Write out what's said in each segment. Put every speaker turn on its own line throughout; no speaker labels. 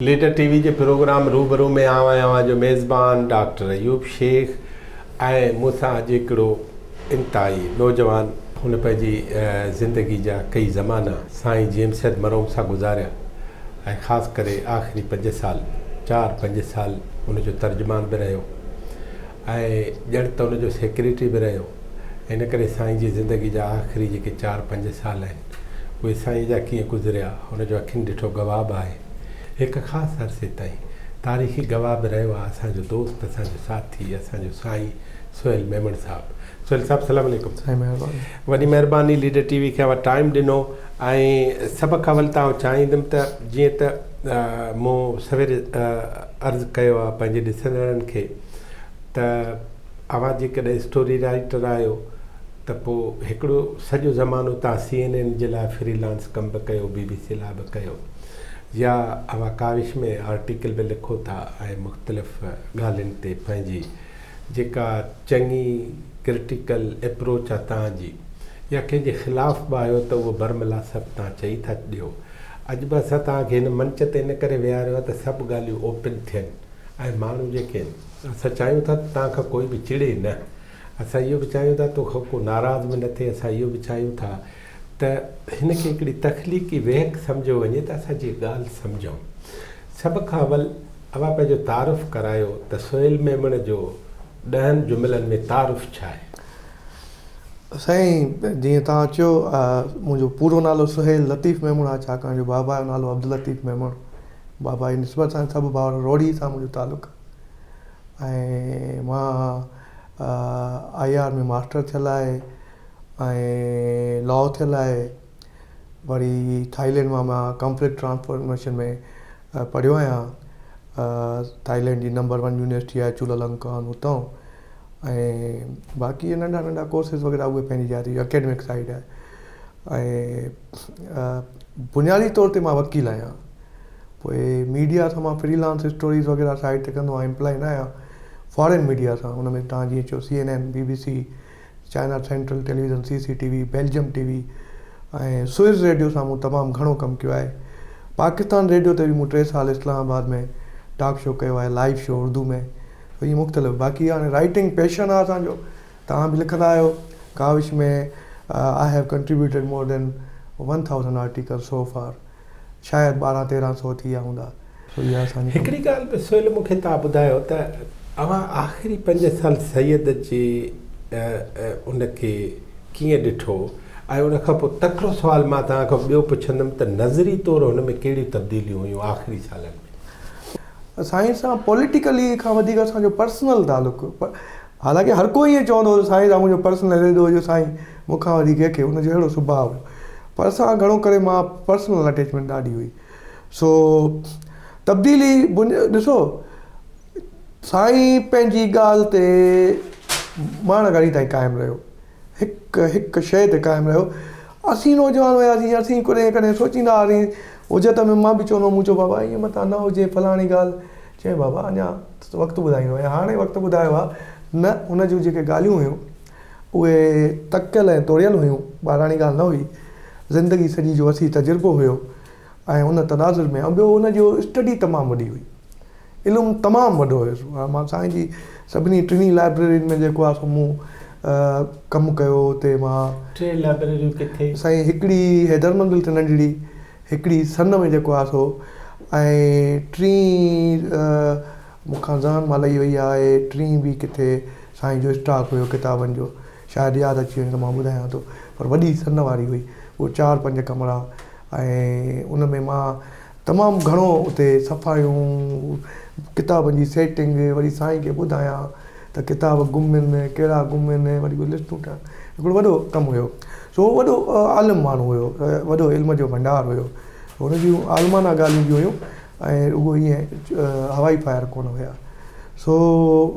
Leader TV के programme रूबरू में आवां जो मेज़बान डॉक्टर अयूब शेख ऐं मूंसां अॼु हिकिड़ो इंतहाई नौजवान हुन पंहिंजी ज़िंदगी जा कई ज़माना साईं जेमसद मरोम सां गुज़ारिया ऐं ख़ासि करे आख़िरी 5 साल 4-5 साल हुनजो तर्जुमान बि रहियो ऐं ॼण त हुनजो सेक्रेटरी बि रहियो। इन करे साईं जी ज़िंदगी जा आख़िरी जेके 4-5 साल आहिनि उहे साईं जा कीअं गुज़रिया हुनजो अखियुनि ॾिठो गवाह बि आहे। हिकु ख़ासि अरसे ताईं तारीख़ी गवाह बि रहियो आहे असांजो दोस्त, असांजो साथी, असांजो साईं सुहेल मेमण साहिबु। सुहेल साहिबु सलाम अलैकुम।
साईं महिरबानी।
वॾी महिरबानी लीडर टीवी खे अवां टाइम ॾिनो ऐं सभ खां वधि तव्हां चाहींदुमि त जीअं त मूं सवेरे अर्ज़ु कयो आहे पंहिंजे ॾिसंदड़नि खे त अवां जेकॾहिं स्टोरी राइटर आहियो त पोइ हिकिड़ो सॼो ज़मानो तव्हां CNN जे लाइ फ्रीलांस कमु बि कयो, BBC लाइ बि कयो, या अवां काविश में आर्टिकल बि लिखो था ऐं मुख़्तलिफ़ ॻाल्हियुनि ते पंहिंजी जेका चङी क्रिटिकल अप्रोच आहे तव्हांजी या कंहिंजे ख़िलाफ़ बि आहियो त उहो बरमला सभु तव्हां चई था ॾियो। अॼु बि असां तव्हांखे हिन मंच ते इन करे विहारियो आहे त सभु ॻाल्हियूं ओपन थियनि ऐं माण्हू जेके आहिनि असां चाहियूं था त तव्हां खां कोई बि चिड़े न। असां इहो बि चाहियूं था तोखां को नाराज़ बि न थिए। असां इहो बि चाहियूं था त हिन खे हिकिड़ी तख़लीक़ी वेहक सम्झो वञे त असां जी ॻाल्हि सम्झूं। सभ खां अवल अवां पंहिंजो तारुफ़ करायो त सुहेल मेमण जो 10 जुमिलनि में तारुफ़ छा आहे?
साईं जीअं तव्हां चयो मुंहिंजो पूरो नालो सुहेल लतीफ़ मेमण आहे, छाकाणि जो बाबा जो नालो अब्दुल लतीफ़ मेमण। बाबा जी निस्बत सां सभु भाउर रोड़ी सां मुंहिंजो तालुक़ु। ऐं मां IR में मास्टर थियल आहे ऐं लॉ थियल आहे। वरी थाईलैंड मां कॉन्फ्लिक्ट ट्रांसफॉर्मेशन में पढ़ियो आहियां। थाईलैंड जी नंबर 1 यूनिवर्सिटी आहे चुलालंकान, उतां। ऐं बाक़ी नंढा नंढा कोर्सिस वग़ैरह उहे पंहिंजी जारी एकेडमिक साइड आहे। ऐं बुनियादी तौर ते मां वकील आहियां। पोइ मीडिया सां मां फ्रीलांस स्टोरीज़ वग़ैरह साइड ते कंदो आहियां, एम्प्लॉय न आहियां। फॉरेन मीडिया सां हुन में तव्हां जीअं चयो CNN, BBC, China central television, CCTV, Belgium TV ऐं स्विस रेडियो सां मूं तमामु घणो कमु कयो आहे। पाकिस्तान रेडियो ते बि मूं 3 साल इस्लामाबाद में टॉक शो कयो आहे, लाइव शो उर्दू में। तो इहे मुख़्तलिफ़ बाक़ी हाणे राइटिंग पैशन आहे असांजो। तव्हां बि लिखंदा आहियो काविश में। I have contributed more than 1000 article so far. शायदि 1200-1300 थी विया हूंदा। तो इहा असांजी
हिकिड़ी ॻाल्हि बि सुहेल मूंखे तव्हां ॿुधायो त अवां आख़िरी 5 साल सैयद जे उनखे कीअं ॾिठो ऐं उनखां पोइ तकिड़ो सुवाल मां तव्हां खां ॿियो पुछंदुमि त नज़री तौर हुन में कहिड़ियूं तब्दीलियूं हुयूं आख़िरी सालनि में?
साईं सां पॉलिटिकली खां वधीक असांजो पर्सनल तालुक़ु। हालांकि हर कोई ईअं चवंदो हो साईं सां मुंहिंजो पर्सनल रेडो हुयो, साईं मूंखां वधीक कंहिंखे, हुनजो अहिड़ो सुभाउ हुयो। पर असां घणो करे मां पर्सनल अटैचमेंट ॾाढी हुई। सो तब्दीली ॾिसो, साईं पंहिंजी ॻाल्हि ते माण घड़ी ताईं क़ाइमु रहियो, हिकु शइ ते क़ाइमु रहियो। असीं नौजवान हुयासीं, असीं कॾहिं सोचींदा हुआसीं हुजत में। मां बि चवंदो हुउमि, मुंहिंजो बाबा ईअं मथां न हुजे फलाणी ॻाल्हि। चए बाबा अञा वक़्तु ॿुधाईंदो ऐं हाणे वक़्तु ॿुधायो आहे न। हुन जूं जेके ॻाल्हियूं हुयूं उहे तकियल ऐं तोड़ियल हुयूं, ॿाराणी ॻाल्हि न हुई। ज़िंदगी सॼी जो वसी तजुर्बो हुयो ऐं उन तनाज़ुर में ॿियो हुनजो स्टडी तमामु वॾी हुई, इल्मु तमामु वॾो हुयुसि। मां साईं जी सभिनी 3 लाइब्रेरियुनि में जेको आहे सो मूं कमु कयो। हुते मां
3 लाइब्रेरियूं किथे?
साईं हिकिड़ी हैदरमंदिल ते नंढड़ी, हिकिड़ी सन में जेको आहे सो, ऐं 3 मूंखां ज़हन मां लही वई आहे 3 बि किथे साईं जो स्टॉक हुयो किताबनि जो। शायदि यादि अची वञे त मां ॿुधायां थो, पर वॾी सन वारी हुई। उहो 4-5 कमरा ऐं उन में मां तमामु घणो उते सफ़ाइयूं, किताबनि जी सेटिंग, वरी साईं खे ॿुधायां त किताब गुम आहिनि, कहिड़ा गुम आहिनि, वरी उहे लिस्टूं ठाहियां। हिकिड़ो वॾो कमु हुयो। सो वॾो आलिम माण्हू हुयो, वॾो इल्म जो भंडार हुयो। हुन जूं आलमाना ॻाल्हियूं बि हुयूं ऐं उहो ईअं हवाई फायर कोन हुया। सो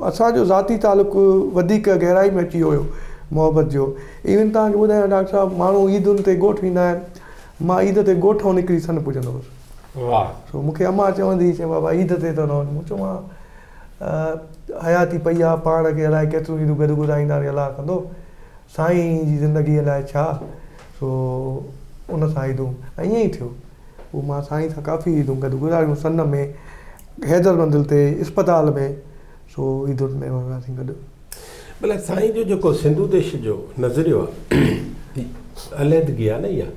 असांजो ज़ाती तालुक़ु वधीक गहराई में अची वियो हुयो, मोहबत जो। इवन तव्हांखे ॿुधायां डॉक्टर साहिबु, माण्हू ईदुनि ते ॻोठ वेंदा आहिनि। मां ईद ते ॻोठो निकिरी सन पुॼंदो हुउसि।
वाह।
सो मूंखे अमा चवंदी, चए बाबा ईद ते त न वञ। मूं चयो मां हयाती पई आहे, पाण खे अलाए केतिरियूं ईदूं गॾु ॿुधाईंदा अलाह कंदो, साईं जी ज़िंदगीअ लाइ छा। सो उन सां ईदूं ऐं ईअं ई थियो। उहो मां साईं सां काफ़ी ईदूं गॾु गुज़ारियूं सन में हैदर मंदिर ते इस्पताल में सो ईदुनि में वञासीं गॾु।
भला साईं जो जेको सिंधु देश जो नज़रियो आहे अलहदगी आहे न इहा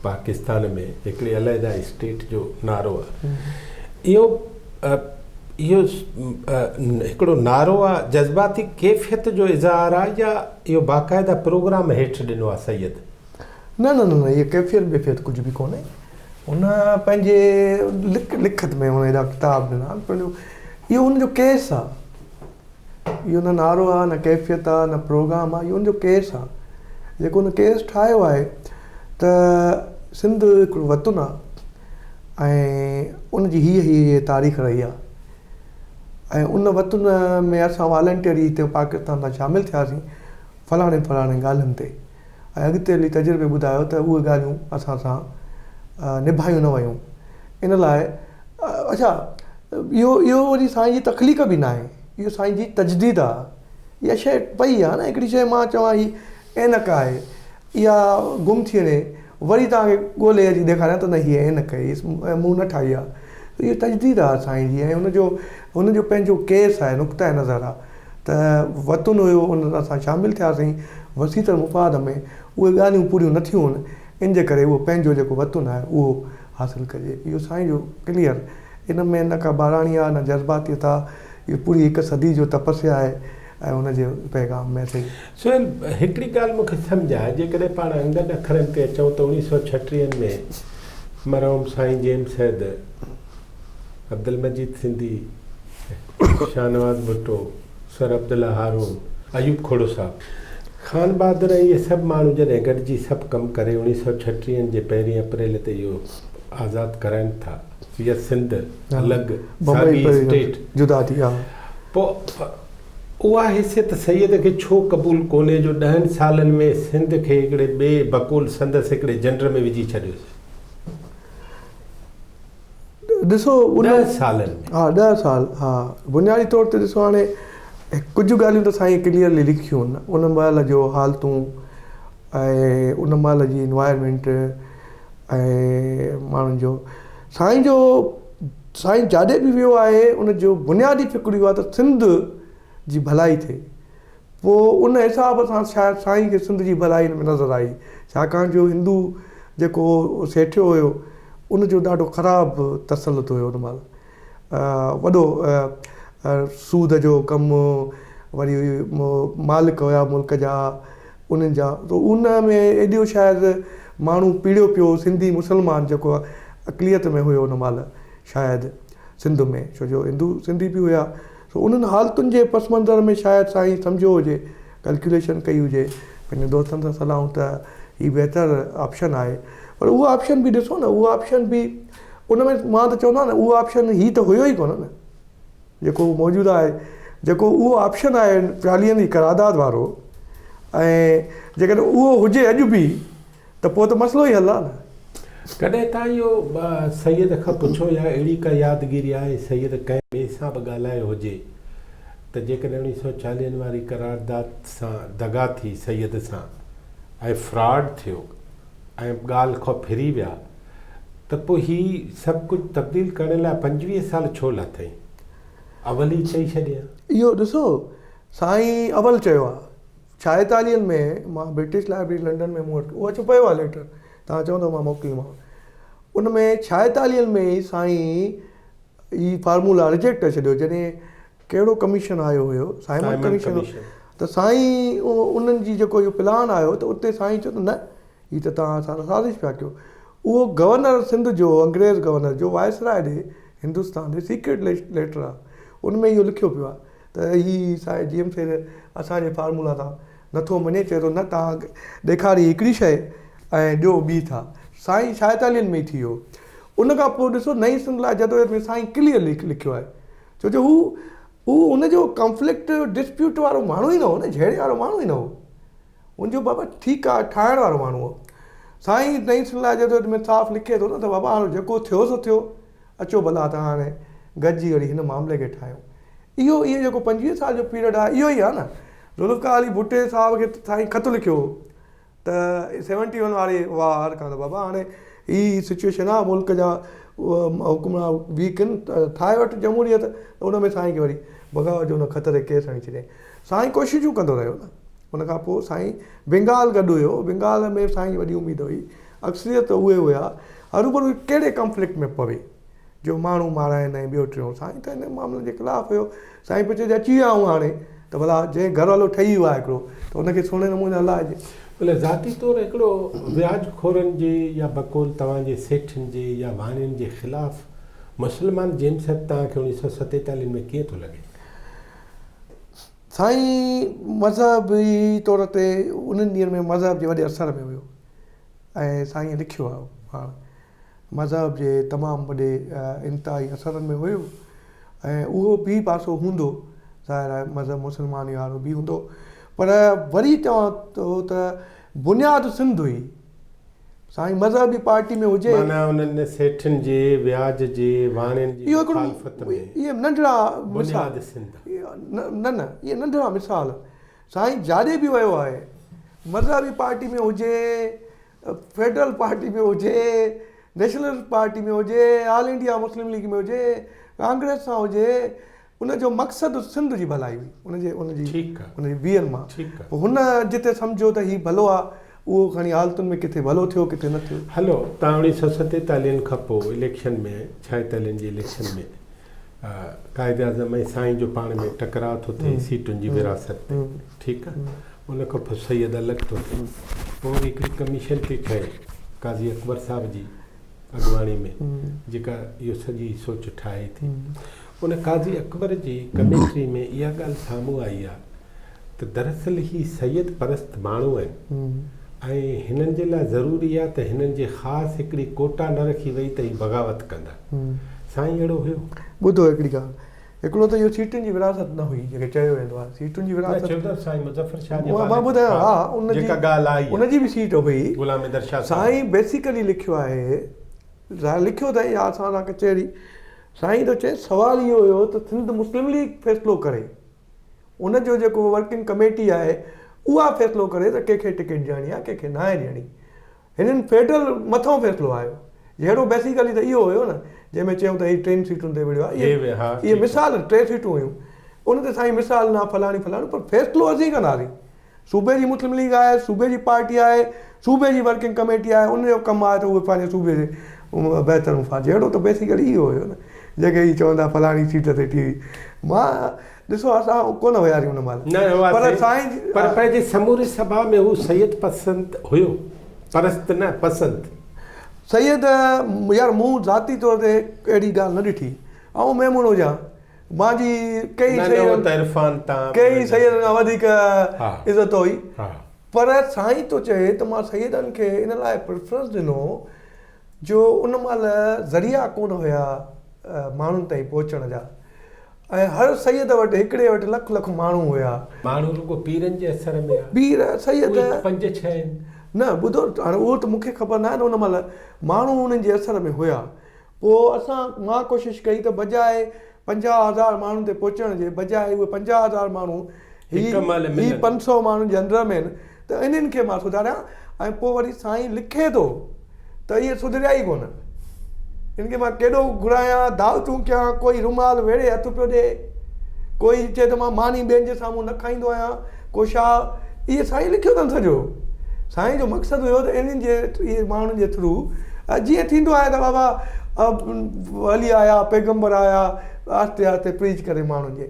पाकिस्तान में हिकिड़ी अलहदा स्टेट जो नारो आहे इहो हिकिड़ो नारो आहे जज़्बाती कैफ़ियत जो इज़हार आहे या इहो बाक़ाइदा प्रोग्राम हेठि ॾिनो आहे सैयद?
न न न न इहे कैफ़ियत बेफ़ियत कुझु बि कोन्हे। हुन पंहिंजे लिखत में हुन हेॾा किताब ॾिना पंहिंजो इहो हुनजो केस आहे। इहो न नारो आहे न कैफ़ियत आहे न प्रोग्राम आहे, इहो हुनजो केस आहे। जेको हुन केस ठाहियो आहे त सिंध हिकिड़ो वतन आहे ऐं उनजी हीअ तारीख़ रही आहे ऐं उन वतन में असां वॉलंटियर हिते पाकिस्तान सां शामिलु थियासीं फलाणे ॻाल्हियुनि ते ऐं अॻिते हली तजुर्बे ॿुधायो त उहे ॻाल्हियूं असां सां निभायूं न वयूं। इन लाइ अच्छा इहो वरी साईं जी तख़लीक़ बि न आहे, इहो साईं जी तजदीद आहे। इहा शइ पई आहे न हिकिड़ी शइ मां चवां ही ऐनक आहे इहा गुम थी वञे वरी तव्हांखे ॻोल्हे अची ॾेखारियां त न हीअ ऐनक आहे मूं न ठाही आहे। इहो तजदीद आहे साईं जी ऐं हुनजो पंहिंजो केस आहे नुक़्ता नज़र आहे त वतन हुयो उन असां शामिलु थियासीं वसीतर मुफ़ाद में उहे ॻाल्हियूं पूरियूं न थियूं आहिनि इन जे करे उहो पंहिंजो जेको वतन आहे उहो हासिलु कजे। इहो साईं जो क्लियर, इन में न का बहिराणी आहे न जज़्बातियत आहे, इहो पूरी हिकु सदी जो तपस्या आहे ऐं हुनजे पैगाम में सही।
सुहेल हिकिड़ी ॻाल्हि मूंखे सम्झ आहे जेकॾहिं पाण अंगनि अखरनि ते अचूं त 1936 में मरहूम साईं जेम्स हैद, अब्दुल मजीद सिंधी, शाहनवाज़ भुट्टो, सर अब्दुल्ला हारून, अयूब खोड़ो साहब, खान बहादुर इहे सभु माण्हू जॾहिं गॾिजी सभु कमु करे 1936 जे 1 अप्रैल ते इहो आज़ादु कराइनि था, हीअ सिंध अलॻि स्टेट
जुदा थी आहे।
पोइ उहा हैसियत सैयद खे छो क़बूल कोन्हे जो 10 सालनि में सिंध खे हिकिड़े ॿिए बकुल संदसि हिकिड़े जनर में विझी छॾियोसीं?
ॾिसो
10 सालनि में,
हा 10 साल, हा बुनियादी तौर ते ॾिसो हाणे कुझु ॻाल्हियूं त साईं क्लियरली लिखियूं आहिनि उन महिल जो हालतूं ऐं उन महिल जी इन्वायरमेंट ऐं माण्हुनि जो साईं जाॾे बि वियो आहे उनजो बुनियादी फ़िक्र इहो आहे त सिंध जी भलाई थिए। पोइ उन हिसाब सां शायदि साईं खे सिंध जी भलाई में नज़र आई, छाकाणि जो हिंदू जेको सेठियो हुयो उनजो ॾाढो ख़राबु तसलुत हुयो उन महिल, वॾो सूद जो कमु, वरी मालिक हुया मुल्क जा उन्हनि जा, त उन में एॾो शायदि माण्हू पीड़ियो पियो सिंधी मुस्लमान जेको आहे अक़लियत में हुयो उन महिल शायदि सिंध में, छो जो हिंदू सिंधी बि हुया। सो उन्हनि हालतुनि जे पस मंज़र में शायदि साईं सम्झो हुजे, कैलकुलेशन कई हुजे पंहिंजे दोस्तनि सां सलाहूं त हीउ बहितरु ऑप्शन आहे। पर उहो ऑप्शन बि ॾिसो न, उहो ऑप्शन बि उन में मां त चवंदो आहियां न उहो ऑप्शन हीउ त हुयो ई कोन न जेको मौजूदु आहे, जेको उहो ऑप्शन आहे 40 जी करारदाद वारो, ऐं जेकॾहिं उहो हुजे अॼु बि त पोइ त मसइलो ई हल आहे न।
कॾहिं तव्हां इहो सैयद खां पुछो या अहिड़ी का यादगिरी आहे सैयद कंहिं ॿिए सां बि ॻाल्हायो हुजे त जेकॾहिं 1940 वारी करारदाद सां दगा थी सैयद सां ऐं फ्रॉड थियो ऐं ॻाल्हि खां फिरी विया त पोइ हीउ सभु कुझु तब्दील करण लाइ 25 साल छो लाथई? अवल ई चई छॾिया। इहो
ॾिसो साईं अवल चयो आहे 46 में मां ब्रिटिश लाइब्रेरी लंडन में मूं वटि उहो अची पियो आहे लेटर, तव्हां चवंदो मां मोकिलियोमांव। उन में 46 में ई साईं ही फार्मूला रिजेक्ट करे छॾियो जॾहिं कहिड़ो कमीशन आयो हुयो, साइमन कमीशन, त साईं उन्हनि जी जेको इहो प्लान आयो त उते साईं चयो त न हीअ त तव्हां सां साज़िश पिया कयो। उहो गवर्नर सिंध जो, अंग्रेज़ गवर्नर जो वायसराय ॾे हिंदुस्तान ॾे सीक्रेट लेटर आहे, उन में इहो लिखियो पियो आहे त हीअ साईं जेम्स असांजे फार्मूला सां नथो मञे, चए थो न तव्हां ॾेखारी हिकिड़ी शइ ऐं ॾियो ॿी था। साईं 46 में ई थी वियो। उन खां पोइ ॾिसो नई सिंध लाइ जदोजहद में साईं क्लियर लिखियो आहे, छो जो हू हुनजो कॉन्फ्लिक्ट डिस्प्यूट वारो माण्हू ई न हो न, झेड़े वारो माण्हू ई न हो, हुनजो बाबा ठीकु आहे ठाहिण वारो माण्हू हो। साईं नई सिंध लाइ जदोजहद में साफ़ लिखे थो न त बाबा हाणे जेको थियो सो थियो, अचो भला तव्हां हाणे गॾिजी वरी हिन मामले खे ठाहियूं। इहो जेको 25 साल जो पीरियड आहे इहो ई आहे न। ज़ुल्फ़िकार अली भुट्टे साहिब खे साईं ख़तु लिखियो त 71 वारे वार खां त बाबा हाणे ही सिचुएशन आहे मुल्क जा हुकुमरान वीक आहिनि ठाहे वटि जमहूरियत उन में साईं खे वरी बग़ावत जो उन ख़तरे केस हणी छॾियईं साईं कोशिशूं कंदो रहियो न उन खां पोइ साईं बंगाल गॾु हुयो बंगाल में साईं जी वॾी उमेदु हुई अक्सरियत उहे हुआ हरूभरू कहिड़े कॉन्फ्लिक्ट में पवे जो माण्हू माराइनि ऐं ॿियो टियों साईं त हिन मामले जे ख़िलाफ़ु हुयो साईं पिछे अची विया ऐं हाणे त भला जंहिं घर वारो ठही वियो आहे हिकिड़ो त उनखे सुहिणे नमूने हलाइजे
भले ज़ाती तौरु हिकिड़ो व्याज खोरनि जे या बकौल तव्हांजे सेठनि जे या वाणियुनि जे ख़िलाफ़ु मुस्लमान जेम्स तव्हांखे 1947 में कीअं थो लॻे
साईं मज़हबी तौर ते उन्हनि ॾींहंनि में मज़हब जे वॾे असर में हुयो ऐं साईं लिखियो आहे हा मज़हब जे तमामु वॾे इंतिहाई असरनि में हुयो ऐं उहो बि पासो हूंदो ज़ाहिर आहे मज़हब मुस्लमान वारो बि हूंदो पर वरी चवां थो त बुनियादु सिंध हुई साईं मज़हबी पार्टी में हुजे
माना उन्हनि सेठनि जे व्याज जे वाणियुनि जी
इहो
मुखालफ़त में
इहे नंढड़ा
बुनियाद सिंध
न इहे नंढड़ा मिसाल साईं जाॾे बि वियो आहे मज़हबी पार्टी में हुजे फेडरल पार्टी में हुजे नेशनल पार्टी में हुजे ऑल इंडिया मुस्लिम लीग में हुजे कांग्रेस सां हुजे उनजो मक़सदु सिंध जी भलाई हुई उनजी ॿियनि मां पोइ हुन जिते सम्झो त हीउ भलो आहे उहो खणी हालतुनि में किथे भलो थियो किथे न थियो
हलो तव्हां 1947 खां पोइ इलेक्शन में 46 जी इलेक्शन में क़ाइदे आज़म ऐं साईं जो पाण में टकराव थो थिए सीटुनि जी विरासत ते ठीकु आहे उन खां पोइ सैयद अलॻि थो थिए पोइ वरी हिकिड़ी कमीशन थी ठहे काज़ी अकबर साहिब जी अॻुवाणी में जेका इहो सॼी सोच ठाहे थी उन काज़ी अकबर जी कमेंट्री में इहा ॻाल्हि साम्हूं आई आहे त दरअसल ही सैयद परस्त माण्हू आहिनि ऐं हिननि जे लाइ ज़रूरी आहे त हिननि जे ख़ासि हिकिड़ी कोटा न रखी वई त ही बग़ावत कंदा साईं अहिड़ो हुयो
ॿुधो हिकिड़ी ॻाल्हि हिकिड़ो त इहो सीटुनि जी विरासत न हुई जेके चयो वेंदो आहे सीटुनि जी विरासत
साईं मुज़फ़र शाह
मां ॿुधायो हा उनजी बि सीट हुई
ग़ुलाम हैदर शाह
साईं बेसिकली लिखियो आहे लिखियो त या असां सां कचहरी साईं थो चए सुवालु इहो हुयो त सिंध मुस्लिम लीग फ़ैसिलो करे उनजो जेको वर्किंग कमेटी आहे उहा फ़ैसिलो करे त कंहिंखे टिकट ॾियणी आहे कंहिंखे न आहे ॾियणी हिननि फेडरल मथां फ़ैसिलो आयो जहिड़ो बेसिकली त इहो हुयो न जंहिंमें चयूं त हीउ 3 सीटुनि ते विढ़ियो आहे इहे मिसाल 3 सीटूं हुयूं उन ते साईं मिसाल न फलाणी पर फ़ैसिलो असीं कंदासीं सूबे जी मुस्लिम लीग आहे सूबे जी पार्टी आहे सूबे जी वर्किंग कमेटी आहे उनजो कमु आहे त उहे पंहिंजे सूबे जे बहितर मुफ़ाद जहिड़ो त बेसिकली इहो हुयो न जेके हीअ चवंदा फलाणी सीट ते थी मां ॾिसो असां कोन वियासीं हुन महिल पर साईं
पर पंहिंजे समूरी सभा में हू सैयद पसंदि हुयो परस्त न पसंदि
सैयद यार मूं ज़ाती तौर ते अहिड़ी ॻाल्हि न ॾिठी ऐं मेमून हुजां मुंहिंजी कई सैयद खां वधीक इज़त हुई पर साईं थो चए त मां सैयदनि खे इन लाइ प्रेफरेंस ॾिनो जो उन महिल ज़रिया कोन हुया माण्हुनि ताईं पहुचण जा ऐं हर सैयद वटि हिकिड़े वटि लख माण्हू हुया
माण्हू रुगो पीरनि जे असर में
पीर सैयद
5-6
न ॿुधो हाणे उहो त मूंखे ख़बर न आहे न उन महिल माण्हू उन्हनि जे असर में हुया पोइ मां कोशिशि कई त बजाए 50,000 माण्हुनि ते पहुचण जे बजाए उहे 50,000 माण्हू ही 500 माण्हुनि जे अंदरि में आहिनि त इन्हनि खे मां सुधारियां ऐं पोइ वरी साईं लिखे थो त इहे सुधरिया ई कोन इनखे मां केॾो घुरायां दावतूं कयां कोई रुमाल वेड़े हथु पियो ॾिए कोई चए त मां मानी ॿियनि जे साम्हूं न खाईंदो आहियां को छा इहे साईं लिखियो अथनि सॼो साईं जो मक़सदु हुयो त इन्हनि जे इहे माण्हुनि जे थ्रू जीअं थींदो आहे त बाबा वली आया पैगम्बर आया आहिस्ते आहिस्ते प्रीच करे माण्हुनि जे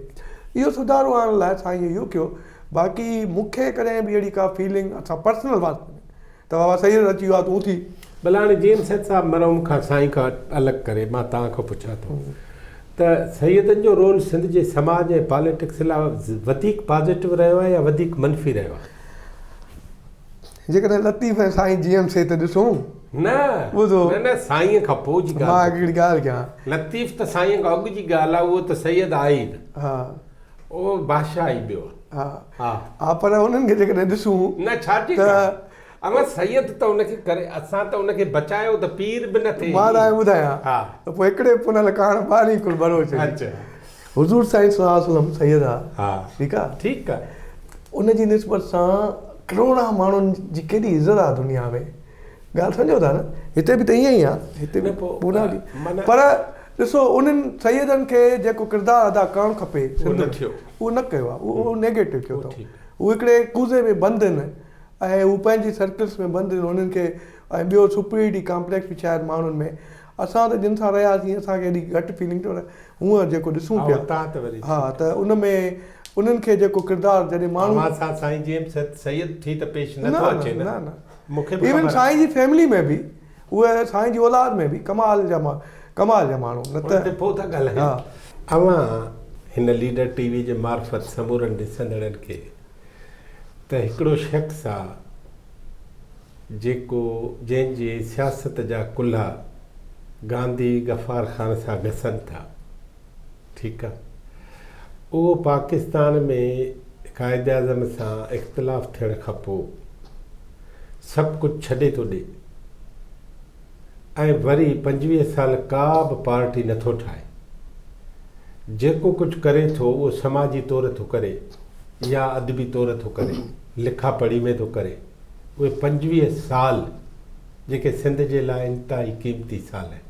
इहो सुधारो आणण लाइ साईं इहो कयो बाक़ी मूंखे कॾहिं बि अहिड़ी का फीलिंग असां पर्सनल बात त बाबा सैयद अची वियो आहे तूं थी
भला हाणे जेम्स साहिबु मरहूम खां साईं खां अलॻि करे मां तव्हां खां पुछां थो त सैयदनि जो रोल सिंध जे समाज ऐं पॉलिटिक्स लाइ वधीक पॉज़िटिव रहियो आहे या वधीक मनफ़ी रहियो आहे
जेकॾहिं लतीफ़ ऐं साईं जीएम से त ॾिसूं
न ॿुधो न साईं खां पोइ जी
मां हिकिड़ी ॻाल्हि कयां
लतीफ़ त साईं खां अॻु जी ॻाल्हि आहे उहो त सैयद आहे ई न
हा
उहो बादशाह ई ॿियो
हा पर उन्हनि खे जेकॾहिं ॾिसूं
न छा अगरि सैयद त उनखे करे असां त उनखे बचायो त पीर बि न थिए
मां तव्हांखे ॿुधायां त पोइ हिकिड़े पुनल काण ॿारहीं कुल भरो अचे हुज़ूर साईं सल्लल्लाहु अलैहि वसल्लम सैयद आहे
ठीकु आहे
उनजी निस्बत सां करोड़ा माण्हुनि जी केॾी इज़त आहे दुनिया में ॻाल्हि सम्झो था न, हिते बि त ईअं ई आहे, हिते बि पूरा पर ॾिसो उन्हनि सैयदनि खे जेको किरदारु अदा करणु खपे उहो न कयो आहे, उहो नेगेटिव कयो अथऊं। उहे हिकिड़े कूज़े में बंदि आहिनि ऐं हू पंहिंजी सर्कल्स में बंदि आहिनि, उन्हनि खे ऐं ॿियो सुपीरियरिटी कॉम्प्लेक्स बि शायदि माण्हुनि में, असां त जिन सां रहियासीं असांखे एॾी घटि फीलिंग थो रहे, हूअं जेको ॾिसूं पिया हा त उन में उन्हनि खे जेको किरदारु जॾहिं माण्हू
साईं जेम्स सैयद थी त पेश नथो अचे न मूंखे
इवन साईं जी फैमिली में बि उहे साईं जी औलाद में बि कमाल जा माण्हू न त
पोइ था ॻाल्हायूं। अवां हिन लीडर टीवी जे मार्फत समूरनि ॾिसंदड़नि खे त हिकिड़ो शख़्स आहे जेको जंहिंजे सियासत जा कुल्हा गांधी गफ़ार ख़ान सां घसनि था, ठीकु आहे, उहो पाकिस्तान में क़ाइद आज़म सां इख़्तिलाफ़ थियण खां पोइ सभु कुझु छॾे थो ॾे ऐं वरी 25 साल का बि पार्टी नथो ठाहे, जेको कुझु करे थो उहो समाजी तौर थो करे या अदबी तौर थो करे, लिखा पढ़ी में थो करे। उहे 25 साल जेके सिंध जे लाइ इंतिहाई क़ीमती साल आहिनि,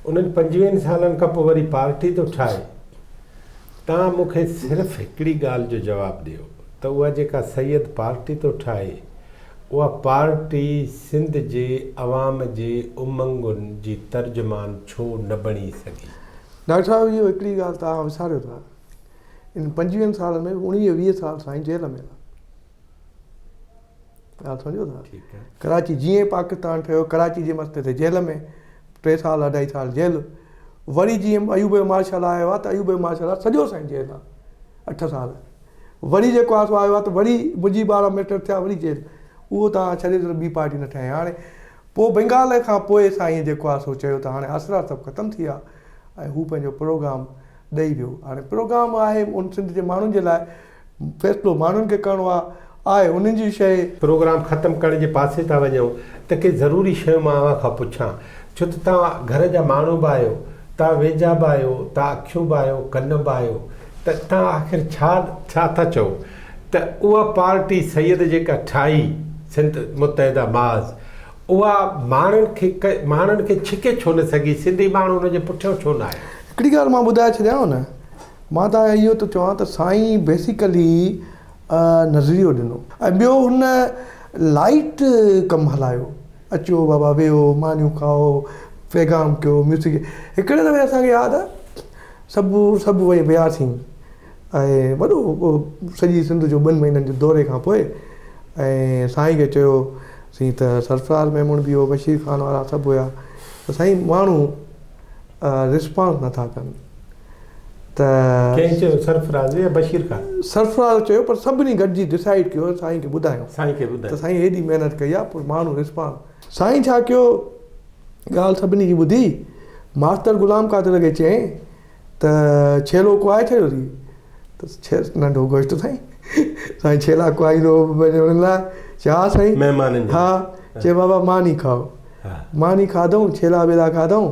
उन्हनि 25 सालनि खां पोइ वरी पार्टी थो ठाहे। तव्हां मूंखे सिर्फ़ु हिकिड़ी ॻाल्हि जो जवाबु ॾियो त उहा जेका सैयद पार्टी थो ठाहे उहा पार्टी सिंध जे अवाम जे उमंगुनि जी तर्जुमान छो न बणी सघी?
डॉक्टर साहिबु इहो हिकिड़ी ॻाल्हि तव्हां विसारियो था, इन 25 सालनि में 19-20 साल साईं जेल में ॻाल्हि सम्झो था। कराची जीअं पाकिस्तान ठहियो, कराची जे मस्ते ते जेल में 3 साल 2.5 साल जेल, वरी जीअं अयूब मार्शल आयो आहे त अयूब मार्शल सॼो साईं जेल आहे 8 साल, वरी जेको आहे सो आयो आहे त वरी मुंहिंजी 12 मिनट थिया वरी जेल, उहो तव्हां छॾे त ॿी पार्टी न ठाहे। हाणे पोइ बंगाल खां पोइ साईं जेको आहे सो चयो त हाणे आसरा सभु ख़तमु थी विया ऐं हू पंहिंजो प्रोग्राम ॾेई वियो। हाणे प्रोग्राम आहे उन सिंध जे माण्हुनि जे लाइ, फ़ैसिलो माण्हुनि खे करिणो आहे उन्हनि जी शइ।
प्रोग्राम ख़तमु करण जे पासे था वञूं त के ज़रूरी शइ मां अव्हां खां पुछां, छो त तव्हां घर जा माण्हू बि आहियो, तव्हां वेझा बि आहियो, तव्हां अखियूं बि आहियो, कन बि आहियो, त तव्हां आख़िर छा था चओ त उहा पार्टी सैयद जेका ठाही सिंध मुतहिदा माज़, उहा माण्हुनि खे छिके छो न सघी? सिंधी माण्हू हुनजे पुठियां छो न आहे?
हिकिड़ी ॻाल्हि मां ॿुधाए छॾियांव न, मां तव्हां इहो थो चवां त साईं बेसिकली नज़रियो ॾिनो ऐं ॿियो हुन लाइट कमु हलायो, अचो बाबा वेहो मानियूं खाओ पैगाम कयो म्यूज़िक। हिकिड़े दफ़े असांखे यादि आहे सभु वही वियासीं ऐं वॾो सॼी सिंध जो 2 महीननि जे दौरे खां पोइ ऐं साईं खे चयोसीं त सरफराज़ मेमून बि हो, बशीर ख़ान वारा सभु हुया, त साईं माण्हू रिस्पॉन्स नथा कनि त
कंहिं चयो सरफराज़ या बशीर ख़ान?
सरफराज़ चयो, पर सभिनी गॾिजी डिसाइड कयो साईं खे ॿुधायो, त साईं हेॾी महिनत कई आहे पोइ माण्हू रिस्पॉन्स। साईं छा कयो, ॻाल्हि सभिनी जी ॿुधी, मास्टर गुलाम कादर खे चयईं त छेलो कुआए छॾियो थी, त नंढो गोश्त साईं छेला कुआईंदो हुन लाइ छा साईं
महिमाननि
हा, चए बाबा मानी खाओ, मानी खाधऊं, छेला वेला खाधऊं,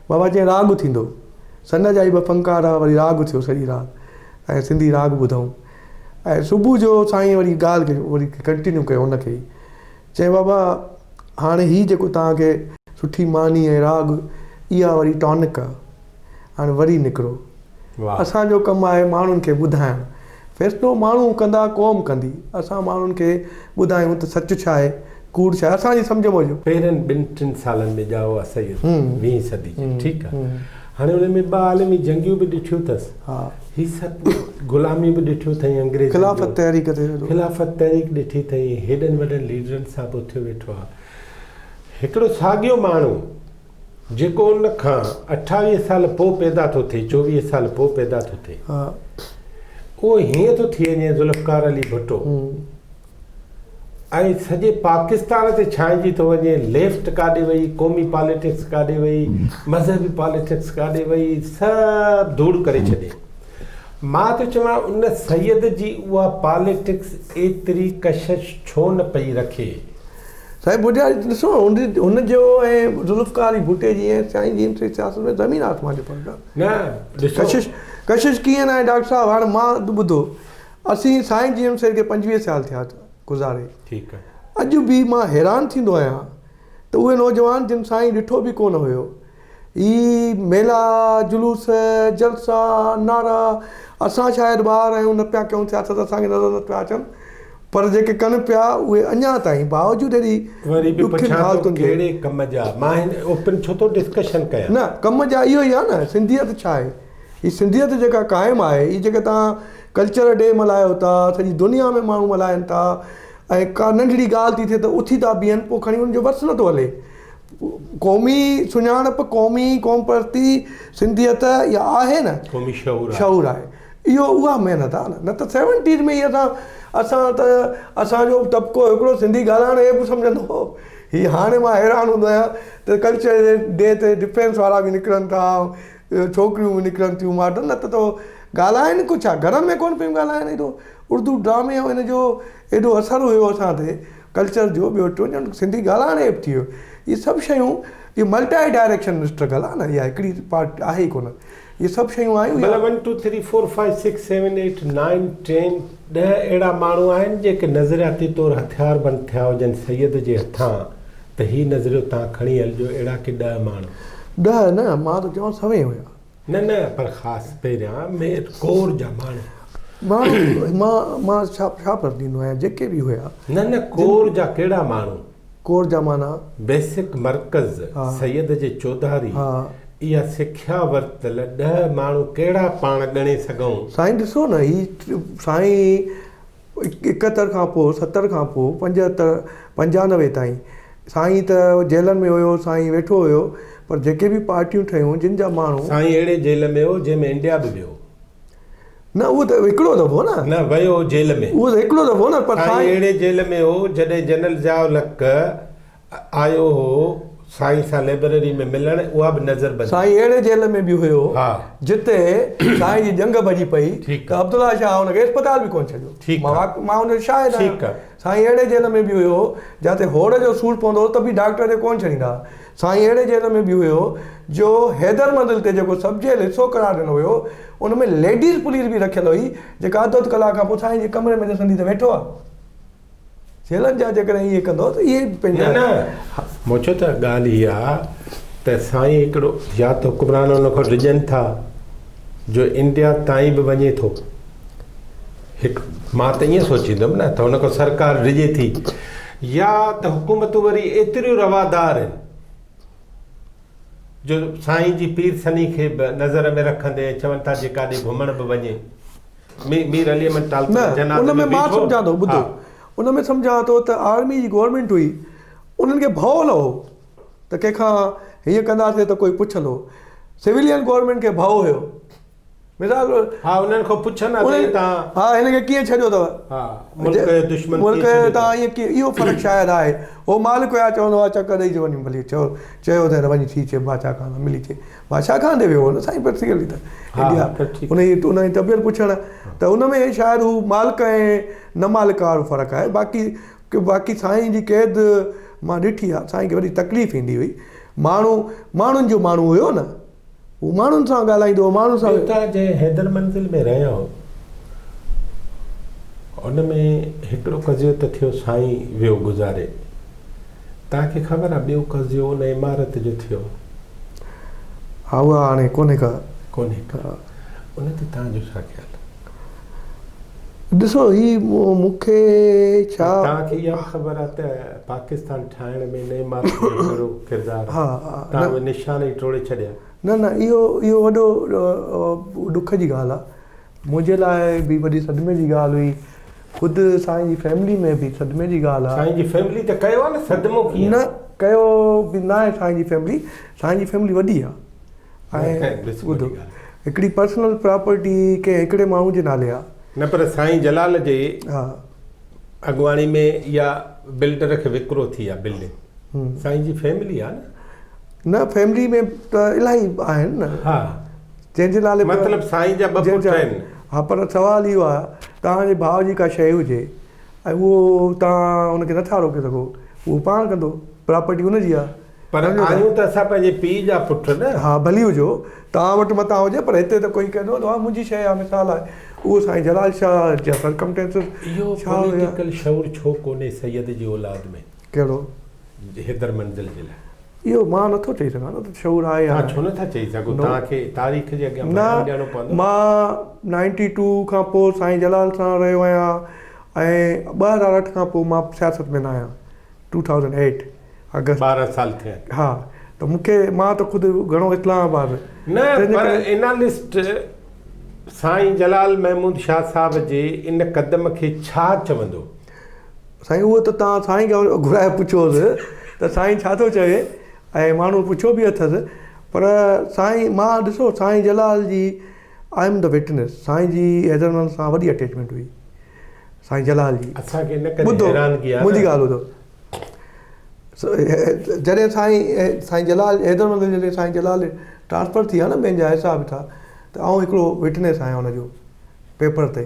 बाबा चई राग थींदो, सन जा ई 2 फंकार वरी राग थियो सॼी राति ऐं सिंधी राग ॿुधऊं ऐं सुबुह जो साईं वरी ॻाल्हि खे वरी कंटिन्यू कयो हुनखे ई, चए बाबा हाणे हीअ जेको तव्हांखे सुठी मानी ऐं राग इहा वरी टॉनिक आहे, हाणे वरी निकिरो, असांजो कमु आहे माण्हुनि खे ॿुधाइणु, फ़ैसिलो माण्हू कंदा क़ौम कंदी, असां माण्हुनि खे ॿुधायूं त सच छा आहे कूड़ छा आहे, असांजी सम्झ मौजूं।
पहिरियनि 2-3 सालनि में ॼाओ आहे सैयद 20 सदी जी, ठीकु आहे, हाणे हुन में 2 आलमी जंगियूं बि ॾिठियूं अथसि, ही सभु गुलामी बि ॾिठियूं अथई, अंग्रेज़
ख़िलाफ़त तहरीक
ॾिठी अथई, हेॾनि वॾनि लीडरनि सां बि उथियो वेठो आहे। हिकिड़ो साॻियो माण्हू जेको उन खां 28 साल पोइ पैदा थो थिए, 24 साल पोइ पैदा थो थिए, उहो हीअं थो थी वञे ज़ुल्फ़कार अली भुट्टो ऐं सॼे पाकिस्तान ते छांइजी थो वञे, लेफ्ट काॾे वई, क़ौमी पॉलिटिक्स काॾे वई, मज़हबी पॉलिटिक्स काॾे वई, सभु धूड़ करे छॾे। मां त चवां उन सैयद जी उहा पॉलिटिक्स एतिरी कशिश छो न पई रखे?
साईं ॿुधिया ॾिसो हुनजो ऐं ज़ुल्फ़कार अली भुट्टे जी ऐं साईं जी सियासत में ज़मीन आसमान जो फ़र्क़ु आहे। न कशिश कीअं न आहे डॉक्टर साहिबु, हाणे मां ॿुधो असीं साईं जी खे 25 साल थिया गुज़ारे,
ठीकु आहे,
अॼु बि मां हैरान थींदो आहियां त उहे नौजवान जिन साईं ॾिठो बि कोन हुयो, ई मेला जुलूस जलसा नारा असां शायदि ॿार आहियूं न पिया कयूं सियासत असांखे नज़र न पिया अचनि, पर जेके कनि पिया उहे अञा ताईं बावजूदि
वरी बि पुछां थो कहिड़े कम जा, मां हिन ओपन छो थो डिस्कशन कयां।
न कम जा इहो ई आहे न, सिंधियत छा आहे, हीअ सिंधियत जेका क़ाइमु आहे, हीअ जेके तव्हां कल्चर डे मल्हायो था, सॼी दुनिया में माण्हू मल्हाइनि था, ऐं का नंढड़ी ॻाल्हि थी थिए त उथी था बीहनि, पोइ खणी उनजो बसि नथो हले। क़ौमी सुञाणप, क़ौमी क़ौम परस्ती सिंधियत इहा आहे न,
क़ौमी
शऊर आहे, इहो उहा महिनत आहे न त 70s में इहा असां त असांजो तबिको हिकिड़ो सिंधी ॻाल्हाइण हे बि सम्झंदो हो। हीअ हाणे मां हैरान हूंदो आहियां त कल्चर डे ते डिफेंस वारा बि निकिरनि था, छोकिरियूं बि निकिरनि थियूं मॉडर्न, न त ॻाल्हाइनि कुझु आहे, घरनि में कोन पियूं ॻाल्हाइनि। एॾो उर्दू ड्रामे जो हिन जो एॾो असरु हुयो असां ते कल्चर जो, ॿियो टियों सिंधी ॻाल्हाइण एप थी वियो। इहे सभु शयूं, इहे मल्टी डायरेक्शन स्ट्रगल आहे न, इहा हिकिड़ी पार्ट आहे ई कोन, इहे सभु शयूं आहियूं।
1 2 3 4 5 6 7 8 9 10 10 अहिड़ा माण्हू आहिनि जेके नज़रियाती तौरु हथियार बंदि थिया हुजनि सैयद जे हथां, त हीअ नज़रियो तव्हां खणी हलिजो, अहिड़ा की 10 माण्हू।
10 न, मां त चवां 100 हुया। न
पर ख़ासि पहिरियां में कोर जा
माण्हू, मां छा फर्क़ु ॾींदो आहियां, जेके बि हुया।
न कोर जा कहिड़ा माण्हू?
कोर जा माना
बेसिक मर्कज़ सैयद जे चौधारी, इहा सिख्या वरितल 10 माण्हू कहिड़ा पाण ॻणे सघूं? साईं
ॾिसो न, ही साईं 71 खां पोइ 70 खां पोइ 75 95 ताईं साईं त जेलनि में हुयो, साईं वेठो हुयो, पर जेके बि पार्टियूं ठहियूं जिन जा माण्हू, साईं
अहिड़े जेल में हो जंहिंमें इंडिया बि वियो
न, उहो त हिकिड़ो दफ़ो
न वियो जेल में,
उहो त हिकिड़ो दफ़ो न, पर
साईं अहिड़े जेल में हो जॾहिं जनरल ज़ियाउल-हक़ आयो हो साईं सां लाइब्रेरी में मिलण, उहा बि नज़र बंदि।
साईं अहिड़े जेल में बि हुयो जिते साईं जी जंग भॼी पई त अब्दुल्ला शाह हुनखे अस्पताल बि कोन छॾियो, मां हुनजो शायदि आहियां। साईं अहिड़े जेल में बि हुयो जिते होड़ जो सूर पवंदो त बि डॉक्टर कोन छॾींदा। साईं अहिड़े जेल में बि हुयो जो हैदर मंदिर ते जेको सब जेल हिसो करार ॾिनो हुयो, उन में लेडीज़ पुलिस बि रखियल हुई, जेका अधु कलाक खां पोइ साईं जे कमरे में ॾिसंदी त वेठो आहे। जेलनि जा जेकॾहिं इहे कंदो त इहे पंहिंजा
मुंहिंजो त ॻाल्हि इहा आहे त साईं हिकिड़ो या त हुकुमरान हुन खां डिॼनि था जो इंडिया ताईं बि वञे थो, हिकु मां त ईअं सोचींदुमि न, त हुन खां सरकार डिॼे थी, या त हुकूमतूं वरी एतिरियूं रवादार आहिनि जो साईं जी पीर सनी खे बि नज़र में रखंदे चवनि था जे काॾे घुमण बि वञे। मीर अली अहमद तालतुल
उन में मां सम्झां थो, ॿुधो, उन में सम्झां थो त आर्मी जी गवर्नमेंट हुई, उन्हनि खे भउ न हो त कंहिंखां हीअं कंदासीं त कोई पुछंदो। सिविलियन गवर्नमेंट खे भउ हुयो, मिसाल
उन्हनि खां पुछनि
हिनखे कीअं छॾियो अथव, मुल्क तव्हां ईअं कीअं, इहो फ़र्क़ु शायदि आहे। हो मालिक हुया चवंदो आहे चकर ॾेई वञी भली चयो त वञी थी अचे बादशाह खान मिली अचे, बादशाह खान ते वियो हो न साईं बेसिकली त इंडिया, उन जी तबियत पुछण, त उन में शायदि हू मालिक ऐं न मालिक वारो फ़र्क़ु आहे। बाक़ी साईं जी क़ैद मां ॾिठी आहे, साईं खे वॾी तकलीफ़ ईंदी हुई, माण्हुनि जो माण्हू हुयो न, हू माण्हुनि सां ॻाल्हाईंदो, माण्हुनि सां।
जंहिं हैदर मंज़िल में रहिया हो उन में हिकिड़ो कज़ियो त थियो, साईं वियो गुज़ारे, तव्हांखे ख़बर आहे ॿियो कज़ियो उन इमारत जो थियो?
हा, उहा हाणे कोन्हे का
उन ते तव्हांजो छा ख़्यालु?
ॾिसो, ही मूंखे छा,
तव्हांखे इहा ख़बर आहे त पाकिस्तान ठाहिण में इन इमारत जो कहिड़ो किरदारु, तव्हां निशान ई टोड़े छॾिया?
न, इहो वॾो ॾुख जी ॻाल्हि आहे, मुंहिंजे लाइ बि वॾी सदमे जी ॻाल्हि हुई, ख़ुदि साईं जी फैमिली में बि सदमे जी ॻाल्हि आहे।
साईं जी फैमिली त कयो आहे न, सदमो कीअं
न कयो बि न आहे। साईं जी फैमिली वॾी आहे, ऐं ॿुधो, हिकिड़ी पर्सनल प्रॉपर्टी कंहिं हिकिड़े माण्हू जे नाले आहे
न, पर साईं जलाल जे अॻुवाणी में इहा बिल्डर खे विकिरो थी आहे बिल्डिंग, साईं जी फैमिली आहे
न, फैमिली में त इलाही आहिनि न, जंहिंजे नाले
मतिलबु साईं जा ॿ पुट आहिनि।
हा, पर सुवालु इहो आहे, तव्हांजे भाउ जी का शइ हुजे ऐं उहो तव्हां हुनखे नथा रोके सघो, उहो पाण कंदो, प्रॉपर्टी हुनजी आहे।
पर आहियूं त असां पंहिंजे पीउ जा पुट न।
हा, भली हुजो, तव्हां वटि मथां हुजे, पर हिते त कोई कंदो हा मुंहिंजी शइ आहे, मिसाल आहे, उहो साईं जलाल शाह जा सर्कमस्टेंसिस।
इहो पॉलिटिकल शऊर छो कोन्हे सैयद जी औलाद में?
कहिड़ो?
हैदर मंज़िल जे लाइ?
इहो मां नथो चई सघां न त शौर आहे या
छो नथा चई सघो? तव्हांखे तारीख़ जे अॻियां
न
ॾियणो पवंदो।
मां 92 खां पोइ साईं जलाल सां रहियो आहियां ऐं 2008 खां पोइ मां सियासत में न आहियां। 2008 अगस्त
12 साल थिया।
हा त मूंखे मां त ख़ुदि घणो इस्लामाबाद
न पर एनालिस्ट साईं जलाल महमूद शाह साहब जे इन क़दम खे छा चवंदो?
साईं उहो त तव्हां साईं खे घुराए पुछोसि त साईं छा थो चवे ऐं माण्हू पुछियो बि अथसि पर साईं मां ॾिसो साईं जलाल जी आई एम द विटनेस साईं जी हैदरमंद सां वॾी अटैचमेंट हुई साईं जलाल जी।
असांखे इन करे हैरानगी आहे।
मुंहिंजी ॻाल्हि ॿुधो जॾहिं साईं जलाल हैदरमंद जॾहिं साईं जलाल ट्रांसफर थी विया न ॿियनि जा हिसाब था त आउं हिकिड़ो विटनेस आहियां हुनजो पेपर ते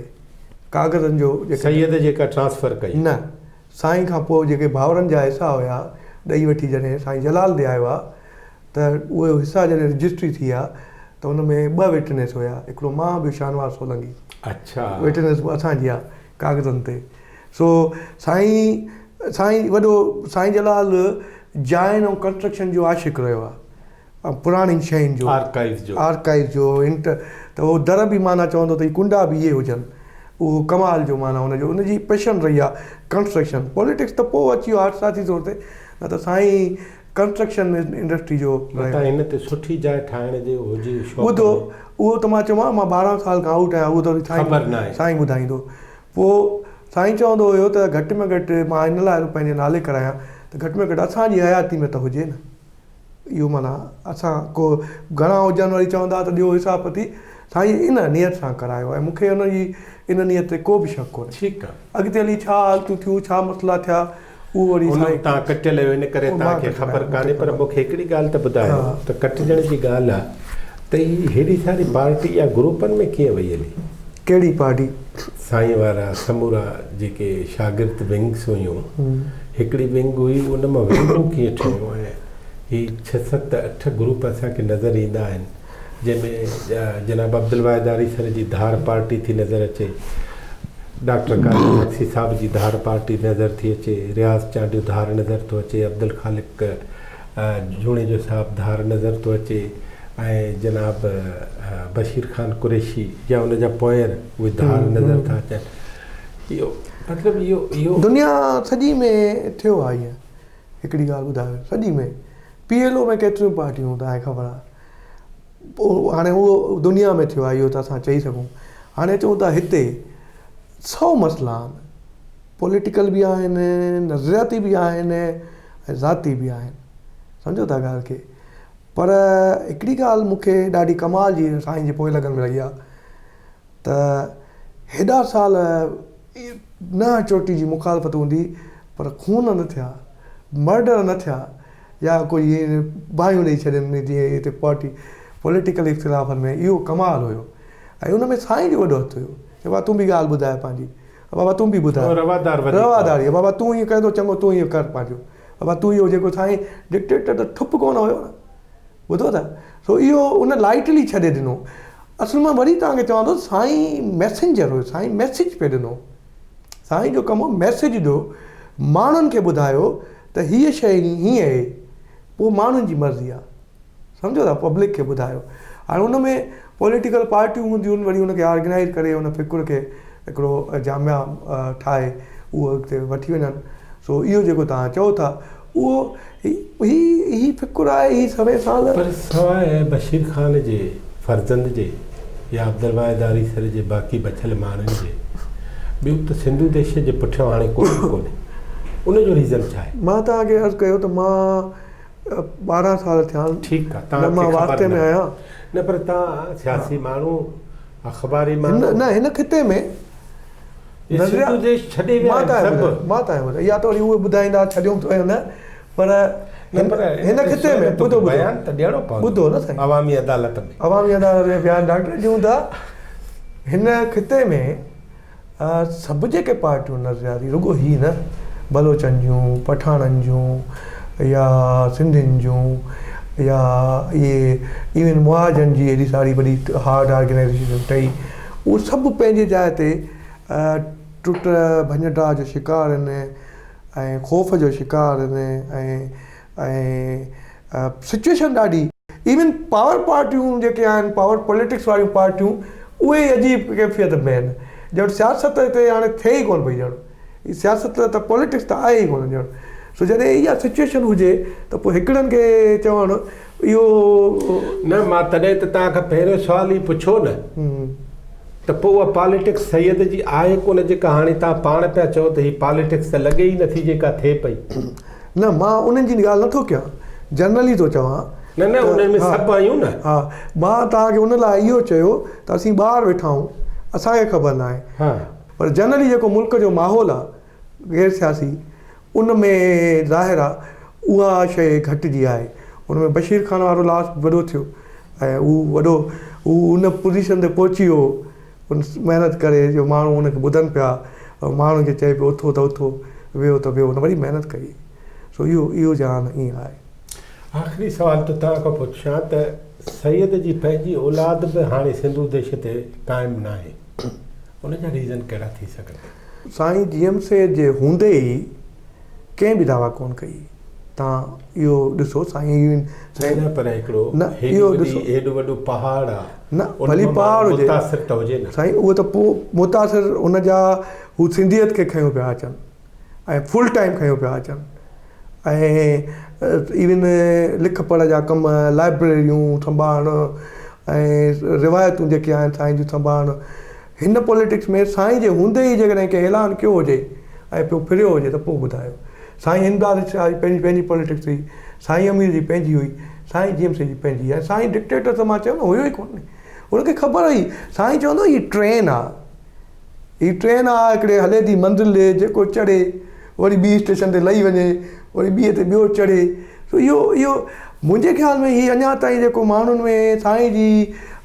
कागज़नि जो
सैयद जेका ट्रांसफर कई
न साईं खां पोइ जेके भाउरनि जा हिसा हुया ॾेई वठी जॾहिं साईं जलाल ॾे आयो आहे त उहे हिसा जॾहिं रजिस्ट्री थी आहे त हुन में 2 विटनेस हुया हिकिड़ो मां ॿियो शाहनवाज़ सोलंकी।
अच्छा
विटनेस असांजी आहे कागज़नि ते। सो साईं वॾो साईं जलाल जाइन ऐं कंस्ट्रक्शन जो आशिक़ु रहियो आहे पुराणी शयुनि जो आर्काइव जो त उहो दर बि माना चवंदो त ही कुंडा बि इहे हुजनि उहो कमाल जो माना हुनजी पैशन रही आहे कंस्ट्रक्शन। पॉलिटिक्स त पोइ अची वियो आर्टसाती तौर ते न त साईं कंस्ट्रक्शन इंडस्ट्री जो
हिन ते सुठी जाइ ठाहिण जो हुजे
ॿुधो उहो त मां चवां मां 12 साल खां आउट आहियां उहो त साईं ॿुधाईंदो। पोइ साईं चवंदो हुयो त घटि में घटि मां हिन लाइ पंहिंजे नाले करायां त घटि में घटि असांजी हयाती में त हुजे न इहो माना असां को घणा हुजनि वरी चवंदा त ॾियो हिसाबती साईं इन नियत सां करायो ऐं मूंखे हुनजी इन नियत ते को बि शक कोन्हे।
ठीकु आहे
अॻिते हली छा हालतूं थियूं छा मसइला थिया उहो वरी
तव्हां कटियल आहियो इन करे तव्हांखे ख़बर कान्हे पर मूंखे हिकिड़ी ॻाल्हि त ॿुधायो त कटिजण जी ॻाल्हि आहे त ही हेॾी सारी पार्टी या ग्रुपनि में कीअं वई हली?
कहिड़ी पार्टी?
साईं वारा समूरा जेके शागिर्द विंग्स हुयूं हिकिड़ी विंग हुई उन मां विंगूं कीअं ठहियूं ऐं ही 6, 7, 8 ग्रुप असांखे नज़र ईंदा आहिनि जंहिंमें जनाब अब्दुल वाहिद आरीसर जी धार पार्टी थी नज़र अचे डॉक्टर कासिम बख्शी साहब जी धार पार्टी नज़र थी अचे रियाज़ चांडियो धार नज़र थो अचे अब्दुल ख़ालिक जूणे जो साहब धार नज़र थो अचे ऐं जनाब बशीर ख़ान कुरैशी या उन जा पोयर उहे धार नज़र था अचनि। इहो मतिलबु इहो
दुनिया सॼी में थियो आहे ईअं हिकिड़ी ॻाल्हि ॿुधायो सॼी में PLO में केतिरियूं पार्टियूं तव्हांखे ख़बर आहे पोइ हाणे उहो दुनिया में थियो आहे इहो त असां चई सघूं। हाणे चऊं था हिते 100 मसइला आहिनि पॉलिटिकल बि आहिनि नज़रियाती बि आहिनि ऐं ज़ाती बि आहिनि सम्झो था ॻाल्हि खे। पर हिकिड़ी ॻाल्हि मूंखे ॾाढी कमाल जी साईं जे पोइ लॻन में रही आहे त हेॾा साल न चोटी जी मुखालफ़त हूंदी पर खून न थिया मर्डर न थिया या कोई बाहियूं ॾेई छॾनि जीअं हिते पॉलिटिकल इख़्तिलाफ़नि में इहो कमाल हुयो ऐं उन में साईं जो वॾो हथु हुयो कि बाबा तूं बि ॻाल्हि ॿुधाए पंहिंजी बाबा तूं बि ॿुधाए रवादारी बाबा तूं ईअं करे थो चङो तूं ईअं कर पंहिंजो बाबा तूं इहो जेको साईं डिक्टेटर त ठुप कोन हुयो न ॿुधो था। सो इहो उन लाइटली छॾे ॾिनो असुल में वरी तव्हांखे चवां थो साईं मैसेंजर हुयो साईं मैसेज पे ॾिनो साईं जो कमु मैसेज ॾियो माण्हुनि खे ॿुधायो त हीअ शइ हीअं आहे पोइ माण्हुनि जी मर्ज़ी आहे सम्झो था पब्लिक खे ॿुधायो। हाणे हुन में पॉलिटिकल पार्टियूं हूंदियूं आहिनि वरी हुनखे ऑर्गेनाइज़ करे हुन फ़िक्र खे हिकिड़ो जामिया ठाहे उहो अॻिते वठी वञनि। सो इहो जेको तव्हां चओ था उहो ही फ़िक्र आहे ही सवे साल
पर सवाइ बशीर ख़ान जे फर्ज़ंद जे या अब्दुल वाहिद आरीसर जे बाक़ी बचियल माण्हुनि जे ॿियो त सिंधु देश जे पुठियां हाणे कोन्हे उनजो रीज़न छा आहे? मां
तव्हांखे अर्ज़ु कयो त मां 12 साल थिया आहिनि।
ठीकु आहे
मां वास्ते में आहियां
न पर तव्हां सियासी माण्हू अख़बारी माण्हू
न हिन खिते में
सिंधु देश छॾे विया
मां तव्हां या त वरी उहे ॿुधाईंदा छॾियूं न पर हिन खिते में ॿुधो
बयान त ॾियणो पवंदो
ॿुधो न साईं
अवामी अदालत
में बयान डॉक्टर ॾियूं था। हिन खिते में सभु जेके पार्टियूं नज़रियाती रुॻो ही न बलोचनि जूं पठाणनि जूं या सिंधियुनि जूं या इहे इवन मुआजनि जी एॾी सारी वॾी हार्ड ऑर्गेनाइज़ेशन ठही उहे सभु पंहिंजे जाइ ते टुट भञटा जो शिकार आहिनि ऐं ख़ौफ़ जो शिकार आहिनि ऐं सिचुएशन ॾाढी इवन पावर पार्टियूं जेके आहिनि पावर पॉलिटिक्स वारियूं पार्टियूं उहे अजीब कैफ़ियत में आहिनि ॼण सियासत हिते हाणे थिए ई कोन पई ॼण ही सियासत त पॉलिटिक्स त आहे ई कोन ॼण सो जॾहिं इहा सिचुएशन हुजे त पोइ हिकिड़नि खे चवणु इहो
न मां तॾहिं त तव्हांखां पहिरियों सुवाल ई पुछो न त पोइ उहा पॉलिटिक्स सैयद जी आहे कोन जेका हाणे तव्हां पाण पिया चओ त हीअ पॉलिटिक्स त लॻे ई नथी जेका थिए पई
न मां उन्हनि जी ॻाल्हि नथो कयां जनरली थो चवां
न न उन्हनि में सभु आहियूं न
हा मां तव्हांखे उन लाइ इहो चयो त असीं ॿाहिरि वेठा आहियूं असांखे ख़बर न आहे पर जनरली जेको मुल्क जो माहौल आहे गैर सियासी उन में ज़ाहिर आहे उहा शइ घटिजी आहे उन में बशीर ख़ान वारो लास्ट वॾो थियो ऐं उहो उन पोज़ीशन ते पहुची वियो उन महिनत करे जो माण्हू उनखे ॿुधनि पिया माण्हुनि खे चए पियो उथो त उथो वियो त वियो उन वरी महिनत कई सो इहो ॼाण ईअं आहे
आख़िरी सुवाल त तव्हां खां पुछां त सैयद जी पंहिंजी औलाद बि हाणे सिंधू देश ते क़ाइमु न आहे उनजा रीज़न कहिड़ा थी सघनि
साईं GMC जे हूंदे ई कंहिं बि दावा कोन कई तव्हां इहो ॾिसो साईं
पर हिकिड़ो
न इहो ॾिसो
हेॾो वॾो पहाड़ आहे
न भली पहाड़ हुजे
मुतासिर त हुजे न
साईं उहो त पोइ मुतासिर उनजा हू सिंधियत खे खयूं पिया अचनि ऐं फुल टाइम खयूं पिया अचनि ऐं इवन लिख पढ़ जा कम लाइब्रेरियूं संभालणु ऐं रिवायतूं जेके आहिनि साईं जूं संभालणु हिन पॉलिटिक्स में साईं जे हूंदे ई जेकॾहिं कंहिं ऐलान कयो हुजे ऐं पियो फिरियो हुजे त पोइ ॿुधायो साईं हिंदास शाह जी पंहिंजी पॉलिटिक्स हुई साईं अमीर जी पंहिंजी हुई साईं GMC जी पंहिंजी ऐं साईं डिक्टेटर त मां चयो न हुयो ई कोन्हे हुनखे ख़बर हुई साईं चवंदो हीअ ट्रेन आहे हिकिड़े हले थी मंज़िल ॾे जेको चढ़े वरी ॿी स्टेशन ते लही वञे वरी ॿिए ते ॿियो चढ़े सो इहो मुंहिंजे ख़्याल में हीअ अञा ताईं जेको माण्हुनि में साईं जी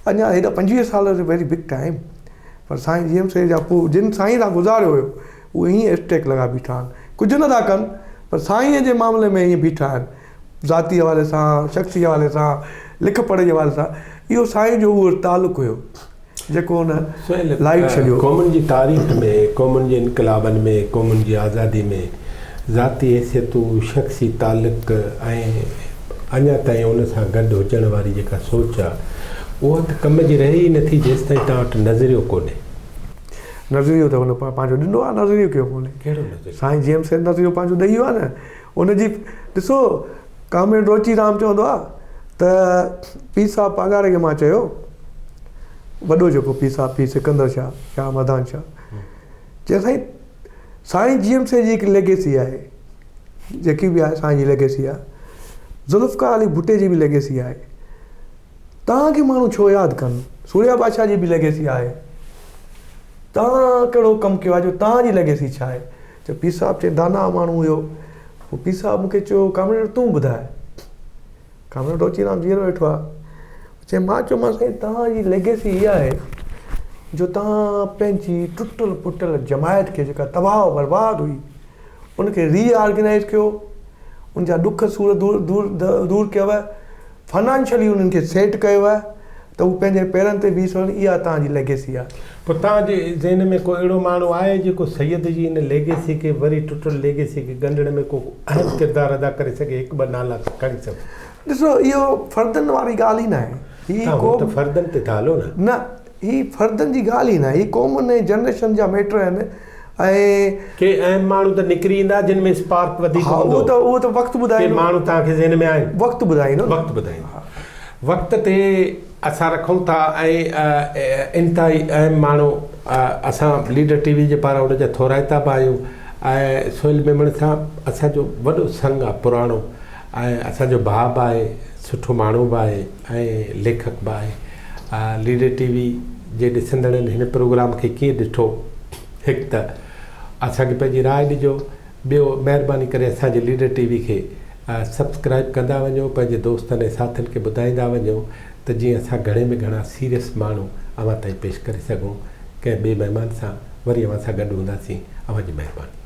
अञा हेॾा 25 साल वेरी बिग टाइम पर साईं GMC जा पोइ जिन साईं सां गुज़ारियो हुयो उहे हीअं स्टेक लॻा बीठा आहिनि कुझु नथा कनि पर साईं जे मामले में हीअं बीठा आहिनि ज़ाती हवाले सां शख़्सी हवाले सां लिख पढ़ जे हवाले सां इहो साईं जो उहो तालुक़ु हुयो जेको हुन लाइट छॾियो
क़ौमुनि जी तारीख़ में क़ौमुनि जे इनक़लाबनि में क़ौमुनि जी आज़ादी में ज़ाती हैसियतूं शख़्सी तालुक़ ऐं अञा ताईं उन सां गॾु हुजण वारी जेका सोच आहे उहा त कम जी रहे ई नथी जेसि ताईं तव्हां वटि नज़रियो कोन्हे
नज़रियो त हुन पंहिंजो ॾिनो आहे नज़रियो कयो कोन्हे
कहिड़ो नज़रियो
साईं GMC नज़रियो पंहिंजो ॾेई वियो आहे न उनजी ॾिसो कामेड रोची राम चवंदो आहे त पीर साहिबु पागारे खे मां चयो वॾो जेको पीर साहिबु पीर सिकंदर शाह मदान शाह चए साईं GMC जी हिकु लेगेसी आहे जेकी बि आहे साईं जी लेगेसी आहे ज़ुल्फ़कार अली भुट्टे जी बि लेगेसी आहे तव्हांखे माण्हू छो यादि कनि सूर्या बादशाह जी बि लेगेसी आहे तव्हां कहिड़ो कमु कयो आहे जो तव्हांजी लेगेसी छा आहे त पीर साहिबु चए दाना माण्हू हुयो पोइ पीर साहिबु मूंखे चयो कामरेड तूं ॿुधाए कामरेड रोची राम जीअरो वेठो आहे चए मां चयोमांसि साईं तव्हांजी लेगेसी इहा आहे जो तव्हां पंहिंजी टुटल फुटल जमायत खे जेका तबाह बर्बाद हुई उनखे रीऑर्गेनाइज़ कयो उनजा ॾुख सूर दूर कयव फाइनेंशियली उन्हनि खे सेट कयो आहे त उहे पंहिंजे पेरनि ते बीह सघनि इहा तव्हांजी लेगेसी आहे
पोइ तव्हांजे ज़हन में को अहिड़ो माण्हू आहे जेको सैयद जी हिन लेगेसी खे वरी टुटल लेगेसी खे ॻंढण में को अहम किरदारु अदा करे सघे हिकु ॿ नाला खणी सघो
ॾिसो इहो फर्दनि वारी ॻाल्हि ई न आहे हीअ को
फर्दनि ते था हलो
न हीअ फर्दनि जी ॻाल्हि ई न आहे हीअ क़ौमुनि ऐं जनरेशन जा मैटर आहिनि ऐं
के अहम माण्हू त निकिरी ईंदा जिन में स्पार्क वधीक हूंदो
उहो त वक़्तु ॿुधाईंदो
माण्हू तव्हांखे ज़हन में आहिनि
वक़्तु ॿुधाईंदो
वक़्त ते असां रखूं था ऐं इंतिहाई अहम माण्हू असां लीडर TV जे पारां उनजा थोराइता बि आहियूं ऐं सोहेल मेमण सां असांजो वॾो संग आहे पुराणो ऐं असांजो भाउ बि आहे सुठो माण्हू बि आहे ऐं लेखक बि आहे लीडर TV जे ॾिसंदड़नि हिन प्रोग्राम खे कीअं ॾिठो हिकु त असांखे पंहिंजी राय ॾिजो ॿियो महिरबानी करे असांजे लीडर TV खे सब्सक्राइब कंदा वञो पंहिंजे दोस्तनि ऐं साथियुनि खे ॿुधाईंदा वञो त जीअं असां घणे में घणा सीरियस माण्हू अव्हां ताईं पेश करे सघूं कंहिं ॿिए महिमान सां वरी अव्हां सां गॾु हूंदासीं अव्हांजी महिरबानी